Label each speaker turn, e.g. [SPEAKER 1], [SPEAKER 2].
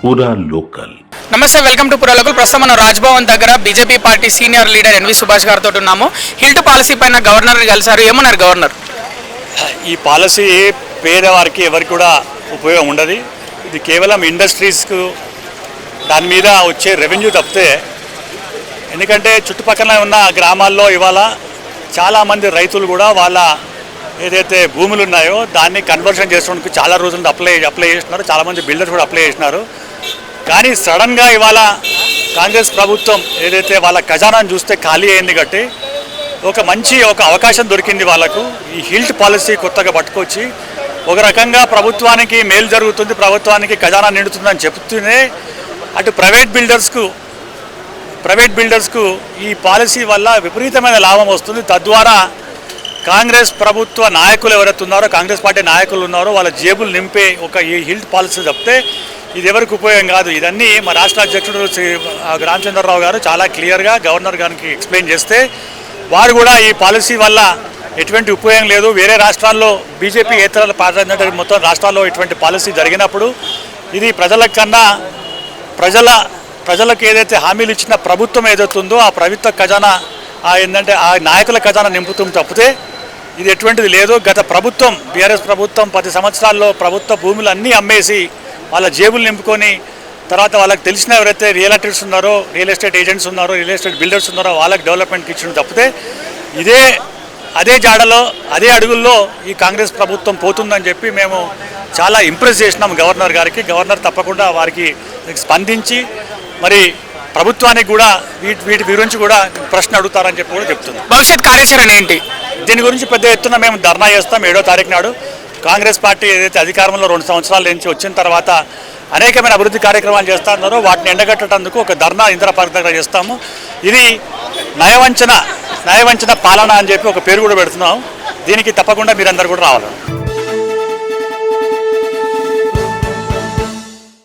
[SPEAKER 1] పూరా లోకల్.
[SPEAKER 2] నమస్తే, welcome to పురా లోకల్. ప్రస్తుతం మనం రాజ్భవన్ దగ్గర BJP party senior leader N V Subhash గారితో ఉన్నాము. హిల్ట్ పాలసీ పైన గవర్నర్ కలిసారు. ఏమన్నారు గవర్నర్?
[SPEAKER 3] ఈ పాలసీ పేదవారికి ఎవరికి కూడా ఉపయోగం ఉండదు. ఇది కేవలం ఇండస్ట్రీస్కు దాని మీద వచ్చే రెవెన్యూ తప్పితే, ఎందుకంటే చుట్టుపక్కల ఉన్న గ్రామాల్లో ఇవాళ చాలామంది రైతులు కూడా వాళ్ళ ఏదైతే భూములు ఉన్నాయో దాన్ని కన్వర్షన్ చేసుకోవడానికి చాలా రోజులు అప్లై చేస్తున్నారు. చాలామంది బిల్డర్స్ కూడా అప్లై చేసినారు. కానీ సడన్గా ఇవాళ కాంగ్రెస్ ప్రభుత్వం ఏదైతే వాళ్ళ ఖజానాను చూస్తే ఖాళీ అయింది కాబట్టి ఒక అవకాశం దొరికింది వాళ్ళకు. ఈ హిల్ట్ పాలసీ కొత్తగా పట్టుకొచ్చి ఒక రకంగా ప్రభుత్వానికి మేలు జరుగుతుంది, ప్రభుత్వానికి ఖజానా నిండుతుందని చెప్తూనే అటు ప్రైవేట్ బిల్డర్స్కు ఈ పాలసీ వల్ల విపరీతమైన లాభం వస్తుంది. తద్వారా కాంగ్రెస్ ప్రభుత్వ నాయకులు ఎవరైతే ఉన్నారో, కాంగ్రెస్ పార్టీ నాయకులు ఉన్నారో వాళ్ళ జేబులు నింపే ఒక ఈ హిల్ట్ పాలసీ తప్పితే ఇది ఎవరికి ఉపయోగం కాదు. ఇదన్నీ మా రాష్ట్ర అధ్యక్షుడు శ్రీ రామచంద్రరావు గారు చాలా క్లియర్గా గవర్నర్ గారికి ఎక్స్ప్లెయిన్ చేస్తే వారు కూడా ఈ పాలసీ వల్ల ఎటువంటి ఉపయోగం లేదు, వేరే రాష్ట్రాల్లో బీజేపీ ఇతర పార్టీ మొత్తం రాష్ట్రాల్లో ఇటువంటి పాలసీ జరిగినప్పుడు ఇది ప్రజలకు ఏదైతే హామీలు ఇచ్చిన ప్రభుత్వం ఏదైతే ఉందో ఆ ప్రభుత్వ ఖజానా ఏంటంటే ఆ నాయకుల ఖజానా నింపుతుంది తప్పితే ఇది ఎటువంటిది లేదు. గత ప్రభుత్వం బీఆర్ఎస్ ప్రభుత్వం 10 సంవత్సరాల్లో ప్రభుత్వ భూములు అన్నీ అమ్మేసి వాళ్ళ జేబులు నింపుకొని తర్వాత వాళ్ళకి తెలిసిన ఎవరైతే రియల్ ఎస్టేట్ ఏజెంట్స్ ఉన్నారో, రియల్ ఎస్టేట్ బిల్డర్స్ ఉన్నారో వాళ్ళకి డెవలప్మెంట్కి ఇచ్చిన తప్పితే అదే జాడలో అదే అడుగుల్లో ఈ కాంగ్రెస్ ప్రభుత్వం పోతుందని చెప్పి మేము చాలా ఇంప్రెస్ చేసినాం గవర్నర్ గారికి. గవర్నర్ తప్పకుండా వారికి స్పందించి మరి ప్రభుత్వానికి కూడా వీటి గురించి కూడా ప్రశ్న అడుగుతారని చెప్పి కూడా చెప్తుంది.
[SPEAKER 2] భవిష్యత్ కార్యాచరణ ఏంటి?
[SPEAKER 3] దీని గురించి పెద్ద ఎత్తున మేము ధర్నా చేస్తాం. 7వ తారీఖు నాడు కాంగ్రెస్ పార్టీ ఏదైతే అధికారంలో 2 సంవత్సరాల నుంచి వచ్చిన తర్వాత అనేకమైన అభివృద్ధి కార్యక్రమాలు చేస్తున్నారో వాటిని ఎండగట్టేందుకు ఒక ధర్నా ఇందిరా పార్క్ దగ్గర చేస్తాము. ఇది నయవంచన పాలన అని చెప్పి ఒక పేరు కూడా పెడుతున్నాం. దీనికి తప్పకుండా మీరందరూ కూడా రావాలి.